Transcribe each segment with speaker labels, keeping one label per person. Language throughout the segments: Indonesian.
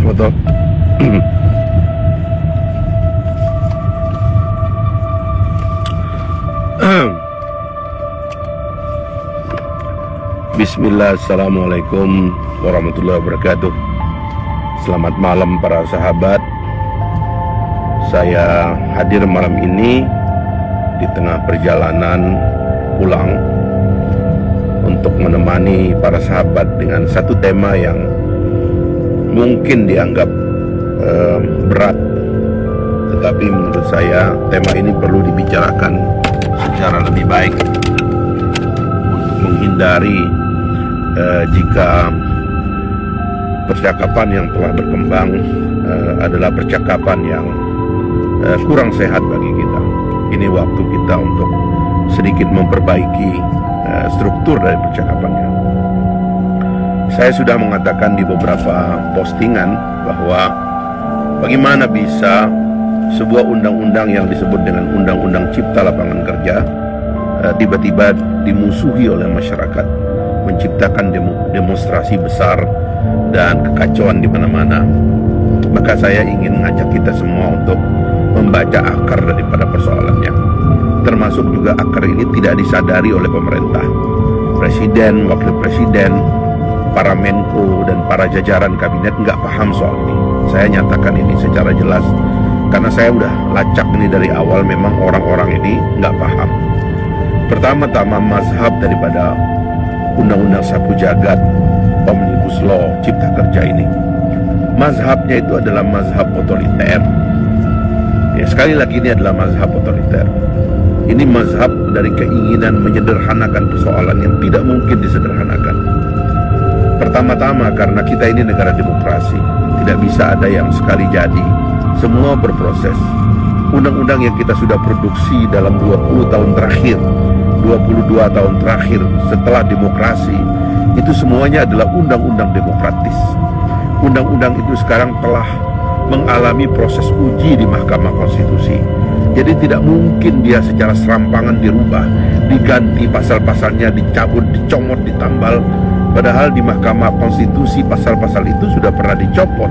Speaker 1: Betul. Bismillah, assalamualaikum warahmatullahi wabarakatuh. Selamat malam para sahabat. Saya hadir malam ini di tengah perjalanan pulang untuk menemani para sahabat dengan satu tema yang mungkin dianggap berat, tetapi menurut saya tema ini perlu dibicarakan secara lebih baik untuk menghindari jika percakapan yang telah berkembang adalah percakapan yang kurang sehat bagi kita. Ini waktu kita untuk sedikit memperbaiki struktur dari percakapannya. Saya sudah mengatakan di beberapa postingan bahwa bagaimana bisa sebuah undang-undang yang disebut dengan Undang-Undang Cipta Lapangan Kerja tiba-tiba dimusuhi oleh masyarakat, menciptakan demonstrasi besar dan kekacauan di mana-mana. Maka saya ingin mengajak kita semua untuk membaca akar daripada persoalannya, termasuk juga akar ini tidak disadari oleh pemerintah, presiden, wakil presiden, para menko dan para jajaran kabinet nggak paham soal ini. Saya nyatakan ini secara jelas karena saya udah lacak ini dari awal. Memang orang-orang ini nggak paham. Pertama-tama mazhab daripada Undang-Undang Sapu Jagat, Omnibus Law, Cipta Kerja ini, mazhabnya itu adalah mazhab otoriter. Ya, sekali lagi ini adalah mazhab otoriter. Ini mazhab dari keinginan menyederhanakan persoalan yang tidak mungkin disederhanakan. Pertama-tama karena kita ini negara demokrasi, tidak bisa ada yang sekali jadi. Semua berproses. Undang-undang yang kita sudah produksi dalam 20 tahun terakhir, 22 tahun terakhir setelah demokrasi, itu semuanya adalah undang-undang demokratis. Undang-undang itu sekarang telah mengalami proses uji di Mahkamah Konstitusi. Jadi tidak mungkin dia secara serampangan dirubah, diganti pasal-pasalnya, dicabut, dicomot, ditambal. Padahal di Mahkamah Konstitusi pasal-pasal itu sudah pernah dicopot.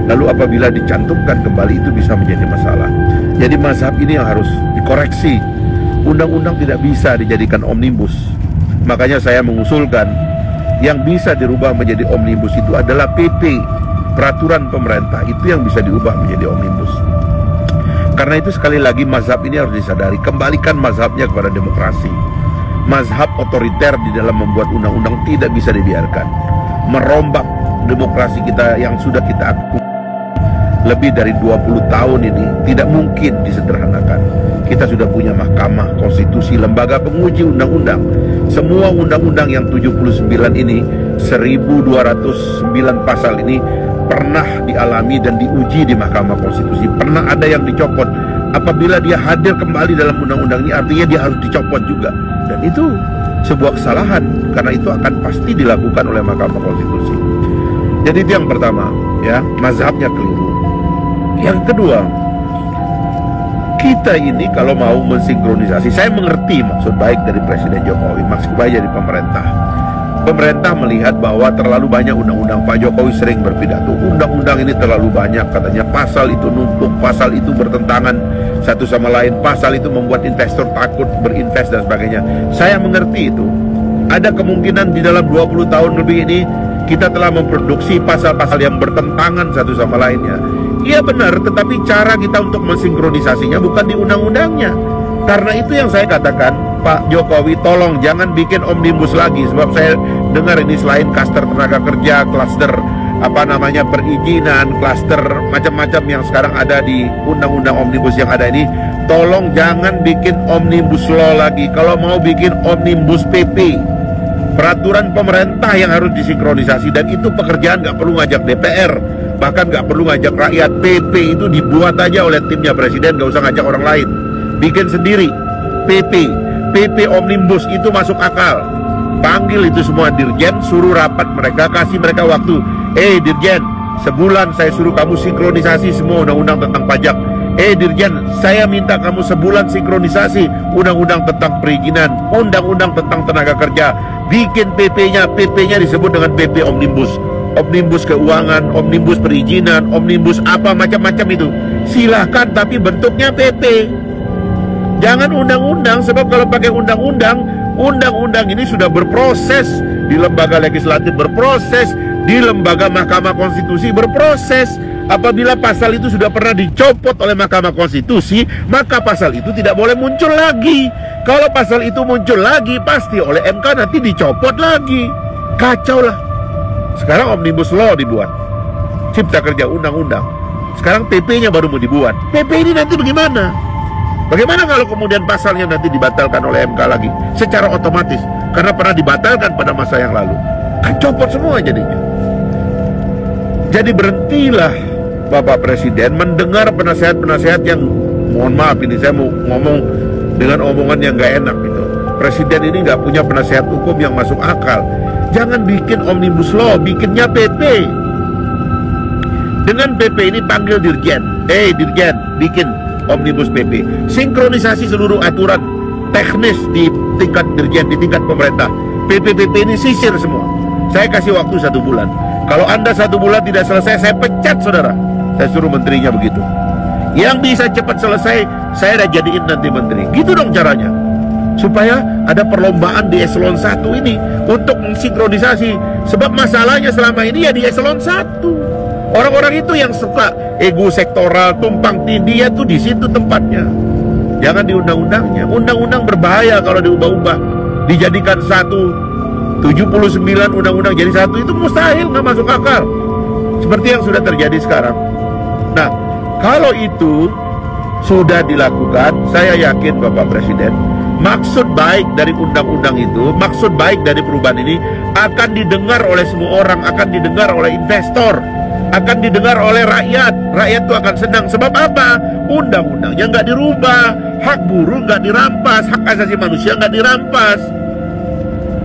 Speaker 1: Lalu apabila dicantumkan kembali itu bisa menjadi masalah. Jadi mazhab ini yang harus dikoreksi. Undang-undang tidak bisa dijadikan omnibus. Makanya saya mengusulkan yang bisa dirubah menjadi omnibus itu adalah PP, peraturan pemerintah, itu yang bisa diubah menjadi omnibus. Karena itu sekali lagi mazhab ini harus disadari. Kembalikan mazhabnya kepada demokrasi. Mazhab otoriter di dalam membuat undang-undang tidak bisa dibiarkan. Merombak demokrasi kita yang sudah kita akui lebih dari 20 tahun ini tidak mungkin disederhanakan. Kita sudah punya Mahkamah Konstitusi, lembaga penguji undang-undang. Semua undang-undang yang 79 ini, 1209 pasal ini pernah dialami dan diuji di Mahkamah Konstitusi. Pernah ada yang dicopot. Apabila dia hadir kembali dalam undang-undang ini, artinya dia harus dicopot juga. Dan itu sebuah kesalahan, karena itu akan pasti dilakukan oleh Mahkamah Konstitusi. Jadi itu yang pertama, ya, mazhabnya keliru. Yang kedua, kita ini kalau mau mensinkronisasi, saya mengerti maksud baik dari Presiden Jokowi, maksud baik dari pemerintah. Pemerintah melihat bahwa terlalu banyak undang-undang. Pak Jokowi sering berpidato, undang-undang ini terlalu banyak, katanya pasal itu numpuk, pasal itu bertentangan satu sama lain, pasal itu membuat investor takut berinvest dan sebagainya. Saya mengerti itu. Ada kemungkinan di dalam 20 tahun lebih ini kita telah memproduksi pasal-pasal yang bertentangan satu sama lainnya. Iya benar, tetapi cara kita untuk mensinkronisasinya bukan di undang-undangnya. Karena itu yang saya katakan, Pak Jokowi tolong jangan bikin omnibus lagi. Sebab saya dengar ini selain klaster tenaga kerja, klaster perizinan, klaster macam-macam yang sekarang ada di undang-undang omnibus yang ada ini, tolong jangan bikin omnibus law lagi. Kalau mau bikin omnibus PP, peraturan pemerintah yang harus disinkronisasi. Dan itu pekerjaan nggak perlu ngajak DPR, bahkan nggak perlu ngajak rakyat. PP itu dibuat aja oleh timnya presiden, nggak usah ngajak orang lain. Bikin sendiri PP omnibus itu masuk akal. Panggil itu semua dirjen, suruh rapat mereka, kasih mereka waktu. Dirjen, sebulan saya suruh kamu sinkronisasi semua undang-undang tentang pajak. Dirjen, saya minta kamu sebulan sinkronisasi undang-undang tentang perizinan, undang-undang tentang tenaga kerja. Bikin PP-nya disebut dengan PP omnibus. omnibus keuangan, omnibus perizinan, omnibus apa macam-macam itu. Silahkan, tapi bentuknya PP. Jangan undang-undang, sebab kalau pakai undang-undang ini sudah berproses di lembaga legislatif, berproses di lembaga Mahkamah Konstitusi, berproses. Apabila pasal itu sudah pernah dicopot oleh Mahkamah Konstitusi, maka pasal itu tidak boleh muncul lagi. Kalau pasal itu muncul lagi, pasti oleh MK nanti dicopot lagi. Kacau lah. Sekarang Omnibus Law dibuat, Cipta Kerja, undang-undang. Sekarang PP-nya baru mau dibuat. PP ini nanti bagaimana? Bagaimana kalau kemudian pasalnya nanti dibatalkan oleh MK lagi secara otomatis karena pernah dibatalkan pada masa yang lalu? Kan copot semua jadinya. Jadi berhentilah Bapak Presiden mendengar penasehat-penasehat yang, mohon maaf ini saya mau ngomong dengan omongan yang gak enak gitu. Presiden ini gak punya penasehat hukum yang masuk akal. Jangan bikin Omnibus Law, bikinnya PP. Dengan PP ini panggil Dirjen, Dirjen, bikin Omnibus PP, sinkronisasi seluruh aturan teknis di tingkat Dirjen, di tingkat pemerintah. PP ini sisir semua. Saya kasih waktu 1 bulan. Kalau Anda 1 bulan tidak selesai, saya pecat saudara. Saya suruh menterinya begitu. Yang bisa cepat selesai, saya udah jadiin nanti menteri. Gitu dong caranya. Supaya ada perlombaan di eselon 1 ini untuk mensinkronisasi. Sebab masalahnya selama ini ya di eselon 1. Orang-orang itu yang suka ego sektoral, tumpang tindih, ya tuh di situ tempatnya. Jangan di undang-undangnya. Undang-undang berbahaya kalau diubah-ubah. Dijadikan 79 undang-undang jadi 1, itu mustahil, nggak masuk akal. Seperti yang sudah terjadi sekarang. Nah, kalau itu sudah dilakukan, saya yakin Bapak Presiden, maksud baik dari undang-undang itu, maksud baik dari perubahan ini akan didengar oleh semua orang, akan didengar oleh investor, akan didengar oleh rakyat. Rakyat itu akan senang. Sebab apa? Undang-undangnya nggak dirubah, hak buruh nggak dirampas, hak asasi manusia nggak dirampas,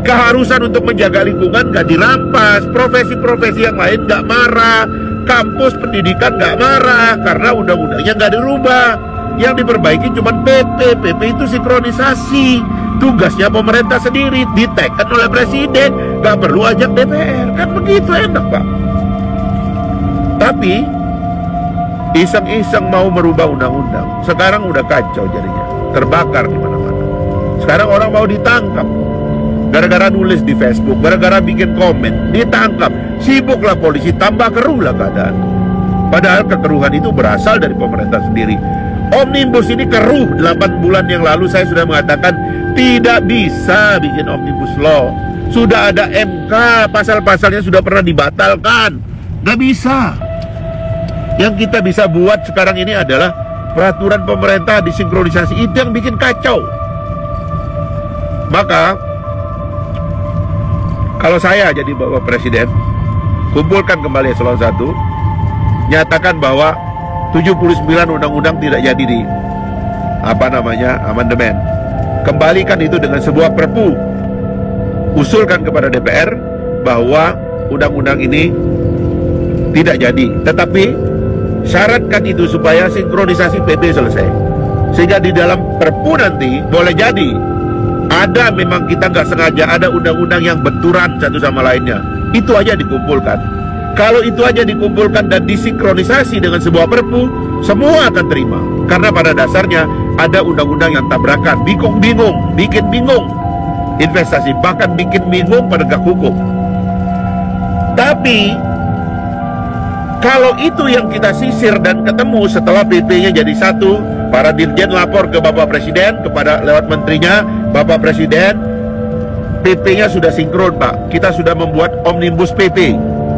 Speaker 1: keharusan untuk menjaga lingkungan nggak dirampas, profesi-profesi yang lain nggak marah, kampus pendidikan nggak marah karena undang-undangnya nggak dirubah. Yang diperbaiki cuma PP. PP itu sinkronisasi, tugasnya pemerintah sendiri, ditekan oleh presiden, nggak perlu ajak DPR. Kan begitu, enak Pak. Tapi iseng-iseng mau merubah undang-undang, sekarang udah kacau jadinya, terbakar di mana-mana. Sekarang orang mau ditangkap gara-gara nulis di Facebook, gara-gara bikin komen, ditangkap. Sibuklah polisi, tambah keruh lah keadaan. Padahal kekeruhan itu berasal dari pemerintah sendiri. Omnibus ini keruh. 8 bulan yang lalu saya sudah mengatakan tidak bisa bikin Omnibus Law. Sudah ada MK, pasal-pasalnya sudah pernah dibatalkan. Gak bisa. Yang kita bisa buat sekarang ini adalah peraturan pemerintah disinkronisasi. Itu yang bikin kacau. Maka kalau saya jadi Bapak Presiden, kumpulkan kembali eselon 1, nyatakan bahwa 79 undang-undang tidak jadi di amandemen. Kembalikan itu dengan sebuah perpu. Usulkan kepada DPR bahwa undang-undang ini tidak jadi, tetapi syaratkan itu supaya sinkronisasi PP selesai. Sehingga di dalam perpu nanti boleh jadi ada, memang kita nggak sengaja ada undang-undang yang benturan satu sama lainnya. Itu aja dikumpulkan. Kalau itu aja dikumpulkan dan disinkronisasi dengan sebuah perpu, semua akan terima. Karena pada dasarnya ada undang-undang yang tabrakan, bikin bingung investasi, bahkan bikin bingung penegak hukum. Tapi kalau itu yang kita sisir dan ketemu setelah PP-nya jadi 1, para dirjen lapor ke Bapak Presiden, kepada lewat menterinya, Bapak Presiden, PP-nya sudah sinkron Pak, kita sudah membuat Omnibus PP,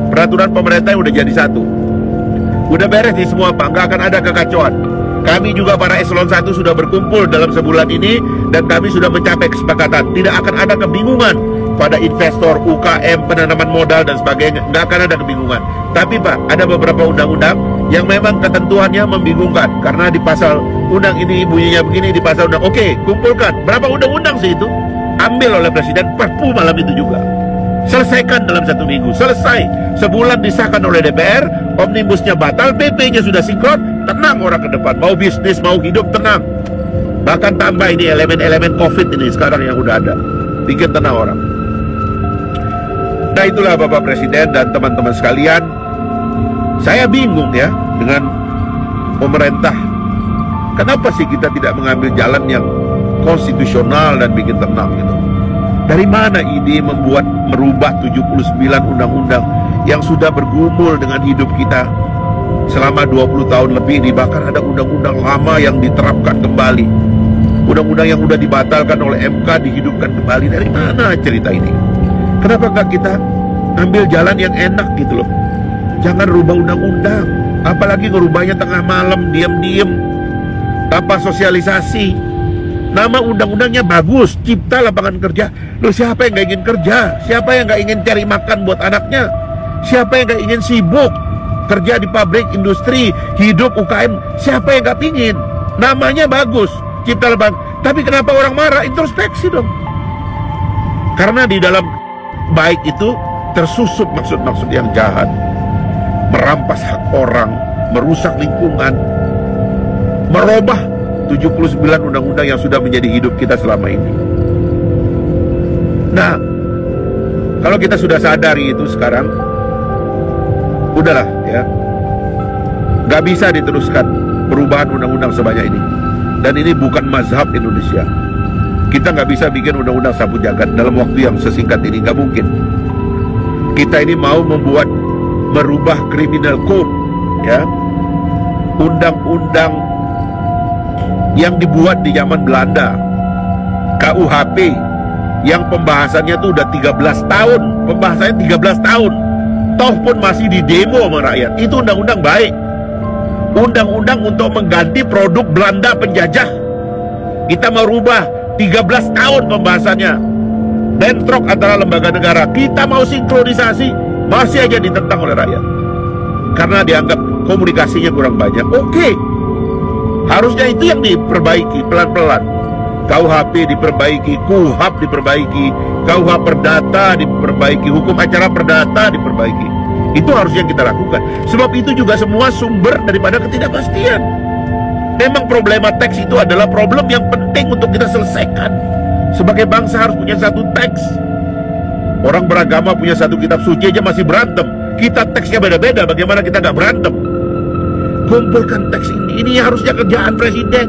Speaker 1: peraturan pemerintah yang udah jadi 1, udah beres nih semua Pak, nggak akan ada kekacauan. Kami juga para eselon 1 sudah berkumpul dalam sebulan ini dan kami sudah mencapai kesepakatan. Tidak akan ada kebingungan pada investor, UKM, penanaman modal dan sebagainya. Nggak akan ada kebingungan. Tapi Pak, ada beberapa undang-undang yang memang ketentuannya membingungkan. Karena di pasal undang ini bunyinya begini, di pasal undang. Oke, kumpulkan. Berapa undang-undang sih itu? Ambil oleh Presiden, perpu malam itu juga. Selesaikan dalam 1 minggu. Selesai. Sebulan disahkan oleh DPR, omnibusnya batal, PP-nya sudah sinkron, tenang orang ke depan. Mau bisnis, mau hidup, tenang. Bahkan tambah ini elemen-elemen COVID ini sekarang yang udah ada. Bikin tenang orang. Nah, itulah Bapak Presiden dan teman-teman sekalian, saya bingung ya dengan pemerintah. Kenapa sih kita tidak mengambil jalan yang konstitusional dan bikin tenang gitu? Dari mana ide merubah 79 undang-undang yang sudah bergumul dengan hidup kita selama 20 tahun lebih ini? Bahkan ada undang-undang lama yang diterapkan kembali, undang-undang yang sudah dibatalkan oleh MK dihidupkan kembali. Dari mana cerita ini? Kenapa nggak kita ambil jalan yang enak gitu loh? Jangan rubah undang-undang, apalagi ngerubahnya tengah malam, diam-diam, tanpa sosialisasi. Nama undang-undangnya bagus, cipta lapangan kerja. Loh, siapa yang gak ingin kerja? Siapa yang gak ingin cari makan buat anaknya? Siapa yang gak ingin sibuk kerja di pabrik, industri, hidup UKM? Siapa yang gak pingin? Namanya bagus, cipta lapangan. Tapi kenapa orang marah? Introspeksi dong. Karena di dalam baik itu tersusup maksud-maksud yang jahat, merampas hak orang, merusak lingkungan, merubah 79 undang-undang yang sudah menjadi hidup kita selama ini. Nah, kalau kita sudah sadari itu sekarang, udahlah ya, gak bisa diteruskan perubahan undang-undang sebanyak ini. Dan ini bukan mazhab Indonesia. Kita gak bisa bikin undang-undang sapu jagat dalam waktu yang sesingkat ini, gak mungkin. Kita ini mau merubah criminal code, ya, undang-undang yang dibuat di zaman Belanda, KUHP, yang pembahasannya tuh udah 13 tahun, pembahasannya 13 tahun, toh pun masih di demo sama rakyat. Itu undang-undang baik, undang-undang untuk mengganti produk Belanda penjajah. Kita mau rubah 13 tahun pembahasannya, bentrok antara lembaga negara. Kita mau sinkronisasi, masih aja ditentang oleh rakyat karena dianggap komunikasinya kurang banyak. Oke, harusnya itu yang diperbaiki pelan-pelan. KUHP diperbaiki, KUHAP diperbaiki, KUH Perdata diperbaiki, hukum acara perdata diperbaiki. Itu harus yang kita lakukan. Sebab itu juga semua sumber daripada ketidakpastian. Memang problema teks itu adalah problem yang penting untuk kita selesaikan. Sebagai bangsa harus punya satu teks. Orang beragama punya satu kitab suci aja masih berantem. Kita teksnya beda-beda, bagaimana kita nggak berantem? Kumpulkan teks ini harusnya kerjaan presiden.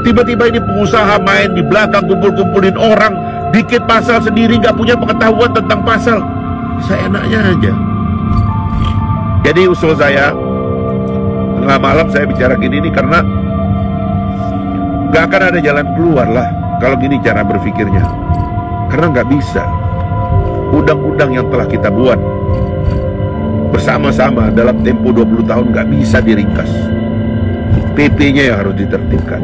Speaker 1: Tiba-tiba ini pengusaha main di belakang kumpul-kumpulin orang, bikin pasal sendiri, nggak punya pengetahuan tentang pasal, seenaknya aja. Jadi usul saya, tengah malam saya bicara gini nih karena nggak akan ada jalan keluar lah kalau gini cara berpikirnya. Karena nggak bisa. Undang-undang yang telah kita buat bersama-sama dalam tempo 20 tahun nggak bisa diringkas. PP-nya yang harus ditertibkan.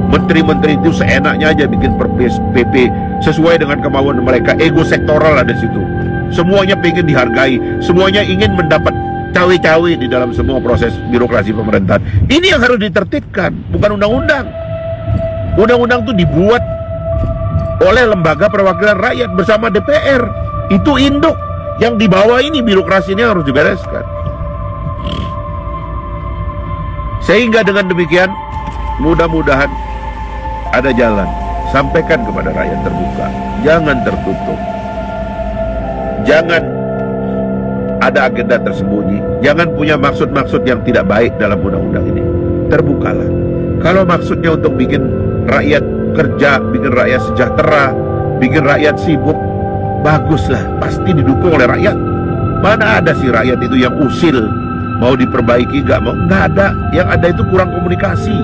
Speaker 1: Menteri-menteri itu seenaknya aja bikin PP sesuai dengan kemauan mereka. Ego sektoral ada situ. Semuanya pengen dihargai, semuanya ingin mendapat cawe-cawe di dalam semua proses birokrasi pemerintahan. Ini yang harus ditertibkan, bukan undang-undang. Undang-undang itu dibuat oleh lembaga perwakilan rakyat bersama DPR. Itu induk. Yang di bawah ini birokrasinya harus dibereskan. Sehingga dengan demikian mudah-mudahan ada jalan. Sampaikan kepada rakyat terbuka, jangan tertutup, jangan ada agenda tersembunyi, jangan punya maksud-maksud yang tidak baik dalam undang-undang ini. Terbukalah. Kalau maksudnya untuk bikin rakyat kerja, bikin rakyat sejahtera, bikin rakyat sibuk, baguslah, pasti didukung oleh rakyat. Mana ada sih rakyat itu yang usil, mau diperbaiki nggak ada. Yang ada itu kurang komunikasi.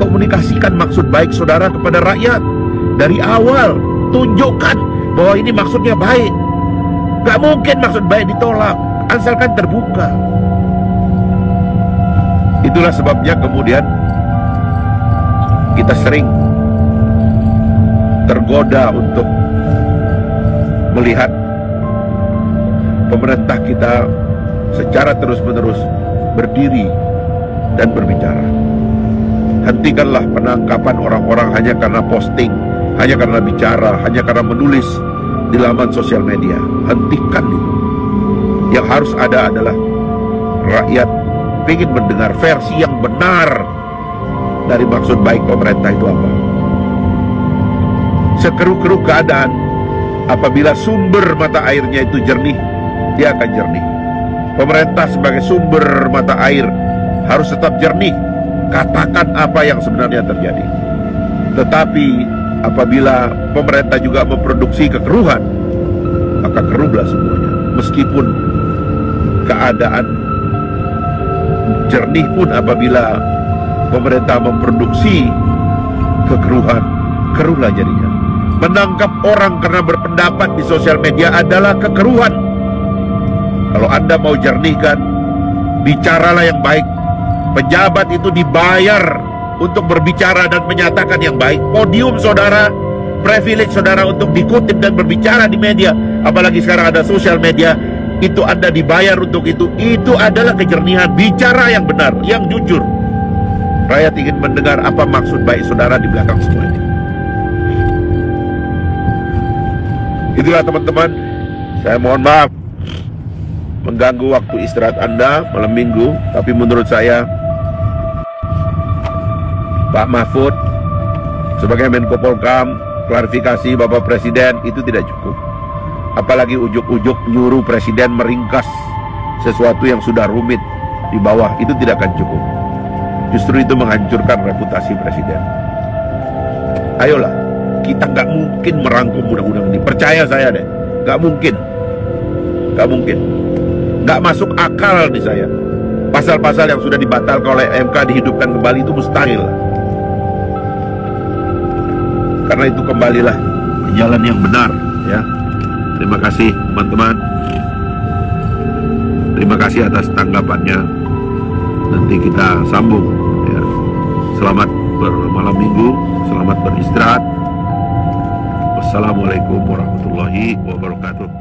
Speaker 1: Komunikasikan maksud baik saudara kepada rakyat dari awal. Tunjukkan bahwa ini maksudnya baik. Nggak mungkin maksud baik ditolak, asalkan terbuka. Itulah sebabnya kemudian kita sering tergoda untuk melihat pemerintah kita secara terus-menerus berdiri dan berbicara. Hentikanlah penangkapan orang-orang hanya karena posting, hanya karena bicara, hanya karena menulis di laman sosial media. Hentikan itu. Yang harus ada adalah rakyat ingin mendengar versi yang benar dari maksud baik pemerintah itu apa. Sekeruh-keruh keadaan, Apabila sumber mata airnya itu jernih, dia akan jernih. Pemerintah sebagai sumber mata air harus tetap jernih, katakan apa yang sebenarnya terjadi. Tetapi apabila pemerintah juga memproduksi kekeruhan, maka keruhlah semuanya. Meskipun keadaan jernih pun, apabila pemerintah memproduksi kekeruhan, keruhlah jadinya. Menangkap orang karena berpendapat di sosial media adalah kekeruhan. Kalau Anda mau jernihkan, bicaralah yang baik. Pejabat itu dibayar untuk berbicara dan menyatakan yang baik. Podium saudara, privilege saudara untuk dikutip dan berbicara di media. Apalagi sekarang ada sosial media, itu Anda dibayar untuk itu. Itu adalah kejernihan. Bicara yang benar, yang jujur. Rakyat ingin mendengar apa maksud baik saudara di belakang semua ini. Itulah teman-teman, saya mohon maaf mengganggu waktu istirahat Anda malam minggu. Tapi menurut saya, Pak Mahfud sebagai Menko Polhukam, klarifikasi Bapak Presiden itu tidak cukup. Apalagi ujuk-ujuk nyuruh Presiden meringkas sesuatu yang sudah rumit di bawah, itu tidak akan cukup. Justru itu menghancurkan reputasi Presiden. Ayolah, kita nggak mungkin merangkum undang-undang ini. Percaya saya deh, nggak mungkin. Nggak mungkin. Nggak masuk akal nih saya. Pasal-pasal yang sudah dibatalkan oleh MK dihidupkan kembali itu mustahil. Karena itu kembalilah ke jalan yang benar, ya. Terima kasih teman-teman. Terima kasih atas tanggapannya. Nanti kita sambung, ya. Selamat bermalam minggu, selamat beristirahat. Wassalamualaikum warahmatullahi wabarakatuh.